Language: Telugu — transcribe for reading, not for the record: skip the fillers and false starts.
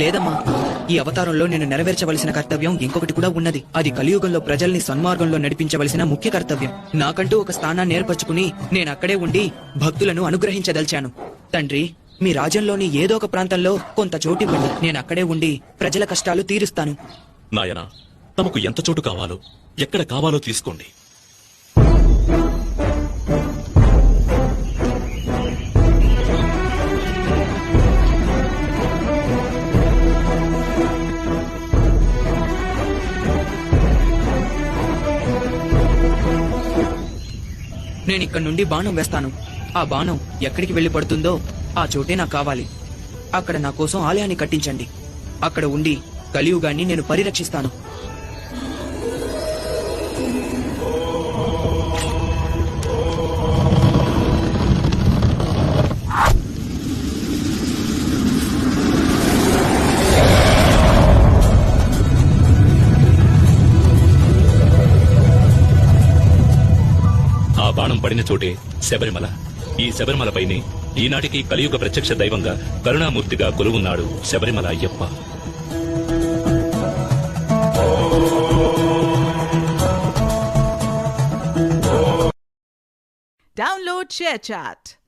లేదమ్మా, ఈ అవతారంలో నేను నెరవేర్చవలసిన కర్తవ్యం ఇంకొకటి కూడా ఉన్నది. అది కలియుగంలో ప్రజల్ని సన్మార్గంలో నడిపించవలసిన ముఖ్య కర్తవ్యం. నాకంటూ ఒక స్థానాన్ని ఏర్పరచుకుని నేనక్కడే ఉండి భక్తులను అనుగ్రహించదలిచాను. తండ్రి, మీ రాజ్యంలోని ఏదో ఒక ప్రాంతంలో కొంత చోటివ్వండి. నేనక్కడే ఉండి ప్రజల కష్టాలు తీరుస్తాను. నాయనా, తమకు ఎంత చోటు కావాలో, ఎక్కడ కావాలో తీసుకోండి. నేనిక్కడి నుండి బాణం వేస్తాను. ఆ బాణం ఎక్కడికి వెళ్లి పడుతుందో ఆ చోటే నాకు కావాలి. అక్కడ నా కోసం ఆలయాన్ని కట్టించండి. అక్కడ ఉండి కలియుగాన్ని నేను పరిరక్షిస్తాను. బాణం పడిన చోటే శబరిమల. ఈ శబరిమలపైనే ఈనాటికి కలియుగ ప్రత్యక్ష దైవంగా కరుణామూర్తిగా కొలువున్నాడు శబరిమల అయ్యప్ప. Download ShareChat.